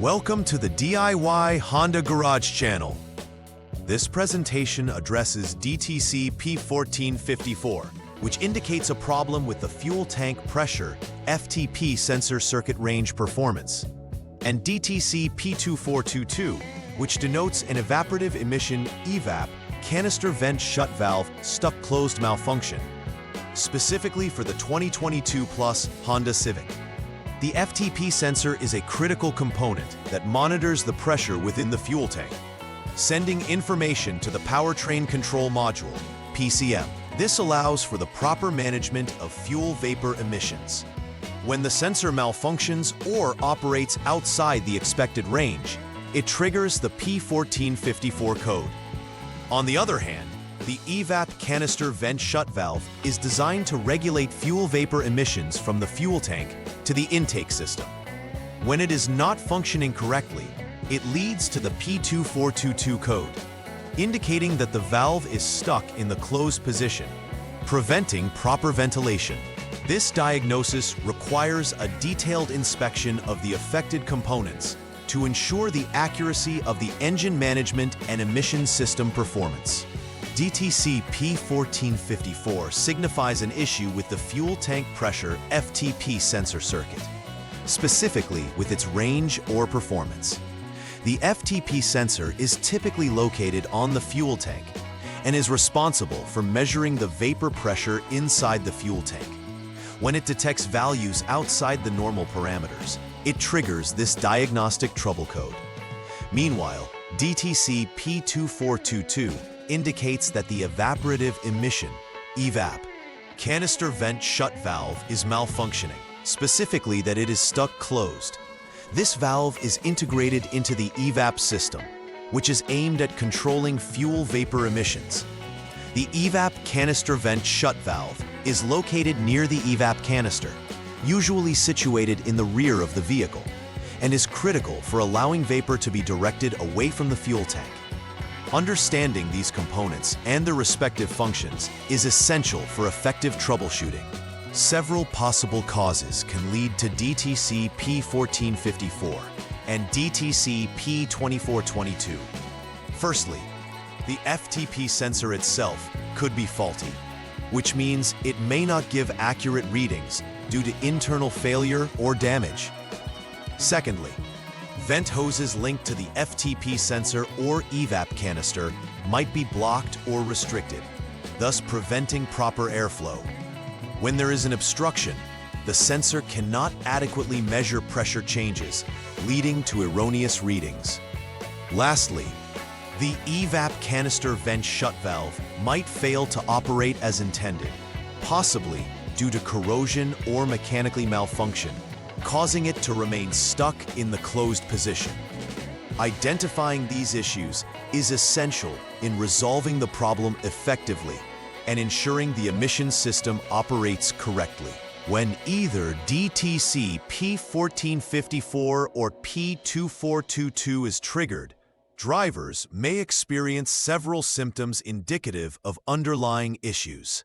Welcome to the DIY Honda Garage channel. This presentation addresses DTC P1454, which indicates a problem with the fuel tank pressure FTP sensor circuit range performance, and DTC P2422, which denotes an evaporative emission EVAP canister vent shut valve stuck closed malfunction, specifically for the 2022 Plus Honda Civic. The FTP sensor is a critical component that monitors the pressure within the fuel tank, sending information to the Powertrain Control Module, PCM. This allows for the proper management of fuel vapor emissions. When the sensor malfunctions or operates outside the expected range, it triggers the P1454 code. On the other hand, the EVAP canister vent shut valve is designed to regulate fuel vapor emissions from the fuel tank to the intake system. When it is not functioning correctly, it leads to the P2422 code, indicating that the valve is stuck in the closed position, preventing proper ventilation. This diagnosis requires a detailed inspection of the affected components to ensure the accuracy of the engine management and emission system performance. DTC P1454 signifies an issue with the fuel tank pressure FTP sensor circuit, specifically with its range or performance. The FTP sensor is typically located on the fuel tank and is responsible for measuring the vapor pressure inside the fuel tank. When it detects values outside the normal parameters, it triggers this diagnostic trouble code. Meanwhile, DTC P2422 indicates that the evaporative emission, EVAP, canister vent shut valve is malfunctioning, specifically that it is stuck closed. This valve is integrated into the EVAP system, which is aimed at controlling fuel vapor emissions. The EVAP canister vent shut valve is located near the EVAP canister, usually situated in the rear of the vehicle, and is critical for allowing vapor to be directed away from the fuel tank. Understanding these components and their respective functions is essential for effective troubleshooting. Several possible causes can lead to DTC P1454 and DTC P2422. Firstly, the FTP sensor itself could be faulty, which means it may not give accurate readings due to internal failure or damage. Secondly, vent hoses linked to the FTP sensor or EVAP canister might be blocked or restricted, thus preventing proper airflow. When there is an obstruction, the sensor cannot adequately measure pressure changes, leading to erroneous readings. Lastly, the EVAP canister vent shut valve might fail to operate as intended, possibly due to corrosion or mechanically malfunction, causing it to remain stuck in the closed position. Identifying these issues is essential in resolving the problem effectively and ensuring the emission system operates correctly. When either DTC P1454 or P2422 is triggered, drivers may experience several symptoms indicative of underlying issues.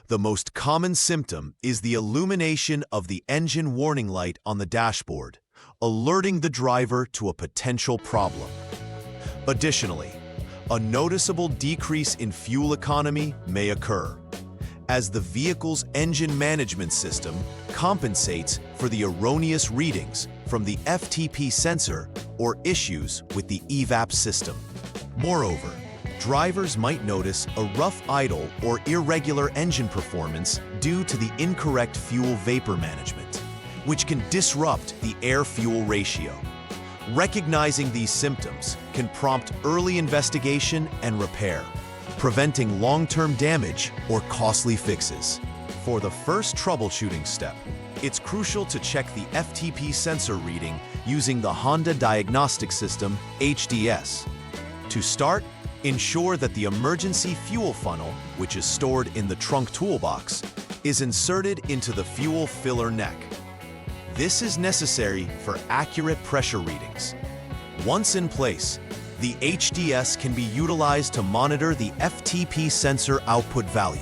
The most common symptom is the illumination of the engine warning light on the dashboard, alerting the driver to a potential problem. Additionally, a noticeable decrease in fuel economy may occur, as the vehicle's engine management system compensates for the erroneous readings from the FTP sensor or issues with the EVAP system. Moreover, drivers might notice a rough idle or irregular engine performance due to the incorrect fuel vapor management, which can disrupt the air-fuel ratio. Recognizing these symptoms can prompt early investigation and repair, preventing long-term damage or costly fixes. For the first troubleshooting step, it's crucial to check the FTP sensor reading using the Honda Diagnostic System, HDS. To start, ensure that the emergency fuel funnel, which is stored in the trunk toolbox, is inserted into the fuel filler neck. This is necessary for accurate pressure readings. Once in place, the HDS can be utilized to monitor the FTP sensor output value.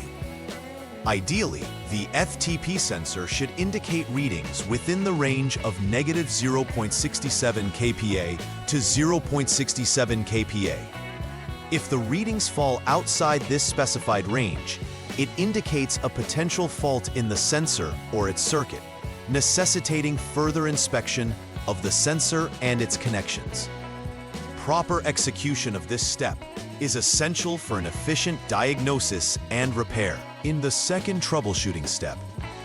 Ideally, the FTP sensor should indicate readings within the range of negative 0.67 kPa to 0.67 kPa. If the readings fall outside this specified range, it indicates a potential fault in the sensor or its circuit, necessitating further inspection of the sensor and its connections. Proper execution of this step is essential for an efficient diagnosis and repair. In the second troubleshooting step,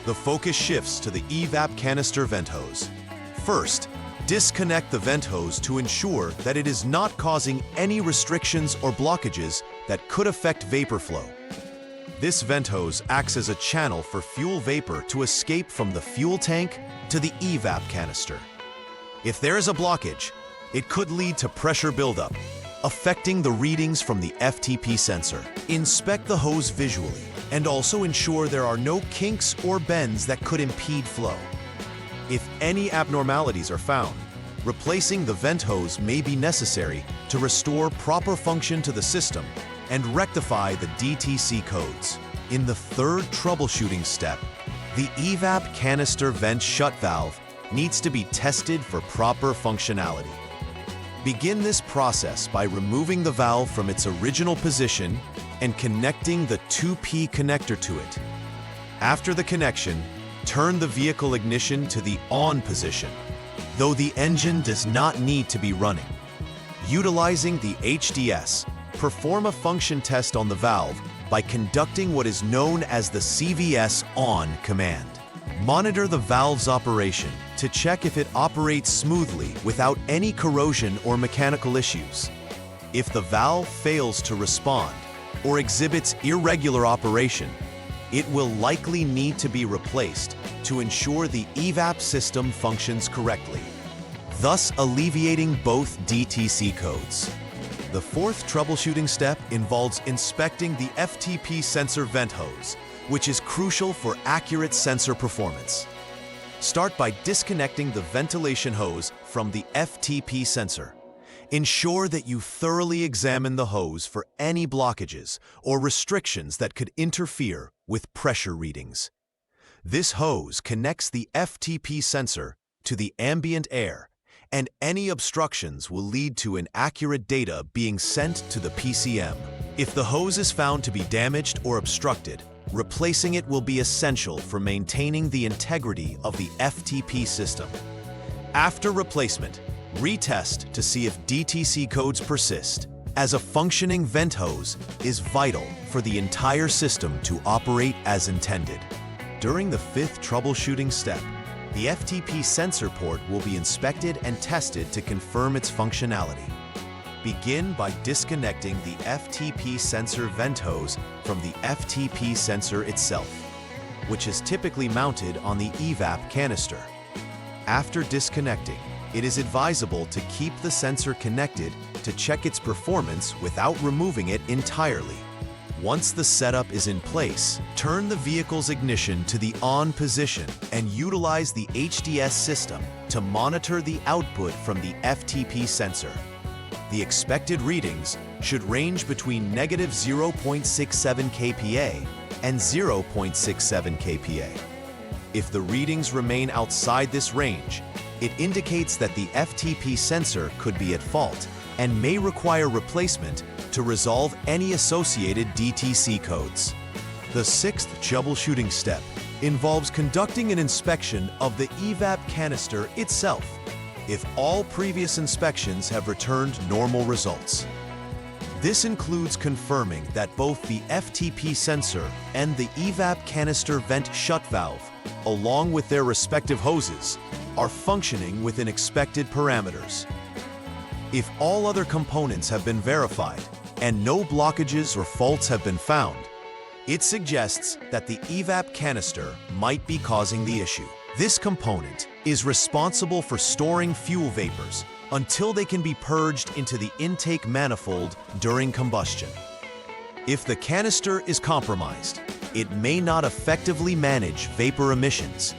the focus shifts to the EVAP canister vent hose. First, disconnect the vent hose to ensure that it is not causing any restrictions or blockages that could affect vapor flow. This vent hose acts as a channel for fuel vapor to escape from the fuel tank to the EVAP canister. If there is a blockage, it could lead to pressure buildup, affecting the readings from the FTP sensor. Inspect the hose visually and also ensure there are no kinks or bends that could impede flow. If any abnormalities are found, replacing the vent hose may be necessary to restore proper function to the system and rectify the DTC codes. In the third troubleshooting step, the EVAP canister vent shut valve needs to be tested for proper functionality. Begin this process by removing the valve from its original position and connecting the 2P connector to it. After the connection, turn the vehicle ignition to the on position, though the engine does not need to be running. Utilizing the HDS, perform a function test on the valve by conducting what is known as the CVS on command. Monitor the valve's operation to check if it operates smoothly without any corrosion or mechanical issues. If the valve fails to respond or exhibits irregular operation, it will likely need to be replaced to ensure the EVAP system functions correctly, thus alleviating both DTC codes. The fourth troubleshooting step involves inspecting the FTP sensor vent hose, which is crucial for accurate sensor performance. Start by disconnecting the ventilation hose from the FTP sensor. Ensure that you thoroughly examine the hose for any blockages or restrictions that could interfere with pressure readings. This hose connects the FTP sensor to the ambient air, and any obstructions will lead to inaccurate data being sent to the PCM. If the hose is found to be damaged or obstructed, replacing it will be essential for maintaining the integrity of the FTP system. After replacement, retest to see if DTC codes persist, as a functioning vent hose is vital for the entire system to operate as intended. During the fifth troubleshooting step, the FTP sensor port will be inspected and tested to confirm its functionality. Begin by disconnecting the FTP sensor vent hose from the FTP sensor itself, which is typically mounted on the EVAP canister. After disconnecting, it is advisable to keep the sensor connected to check its performance without removing it entirely. Once the setup is in place, turn the vehicle's ignition to the on position and utilize the HDS system to monitor the output from the FTP sensor. The expected readings should range between negative 0.67 kPa and 0.67 kPa. If the readings remain outside this range, it indicates that the FTP sensor could be at fault and may require replacement to resolve any associated DTC codes. The sixth troubleshooting step involves conducting an inspection of the EVAP canister itself if all previous inspections have returned normal results. This includes confirming that both the FTP sensor and the EVAP canister vent shut valve, along with their respective hoses, are functioning within expected parameters. If all other components have been verified and no blockages or faults have been found, it suggests that the EVAP canister might be causing the issue. This component is responsible for storing fuel vapors until they can be purged into the intake manifold during combustion. If the canister is compromised, it may not effectively manage vapor emissions,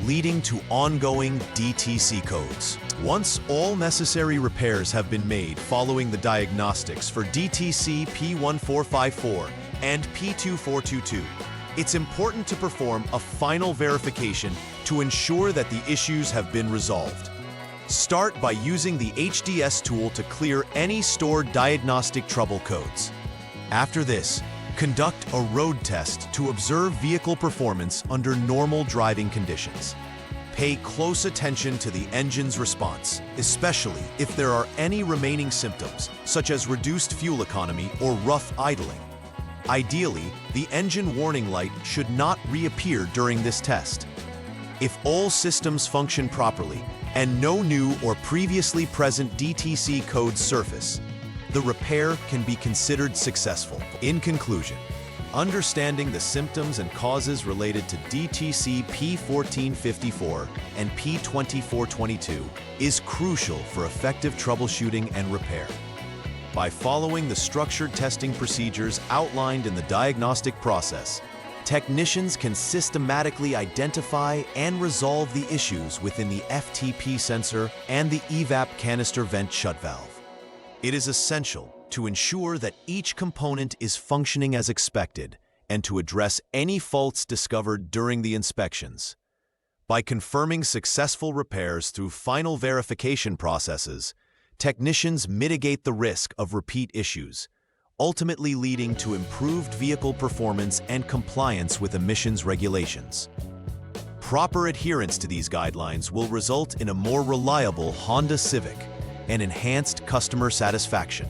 leading to ongoing DTC codes. Once all necessary repairs have been made following the diagnostics for DTC P1454 and P2422, it's important to perform a final verification to ensure that the issues have been resolved. Start by using the HDS tool to clear any stored diagnostic trouble codes. After this, conduct a road test to observe vehicle performance under normal driving conditions. Pay close attention to the engine's response, especially if there are any remaining symptoms, such as reduced fuel economy or rough idling. Ideally, the engine warning light should not reappear during this test. If all systems function properly and no new or previously present DTC codes surface, the repair can be considered successful. In conclusion, understanding the symptoms and causes related to DTC P1454 and P2422 is crucial for effective troubleshooting and repair. By following the structured testing procedures outlined in the diagnostic process, technicians can systematically identify and resolve the issues within the FTP sensor and the EVAP canister vent shut valve. It is essential to ensure that each component is functioning as expected and to address any faults discovered during the inspections. By confirming successful repairs through final verification processes, technicians mitigate the risk of repeat issues, ultimately leading to improved vehicle performance and compliance with emissions regulations. Proper adherence to these guidelines will result in a more reliable Honda Civic and enhanced customer satisfaction.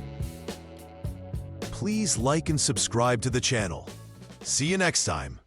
Please like and subscribe to the channel. See you next time.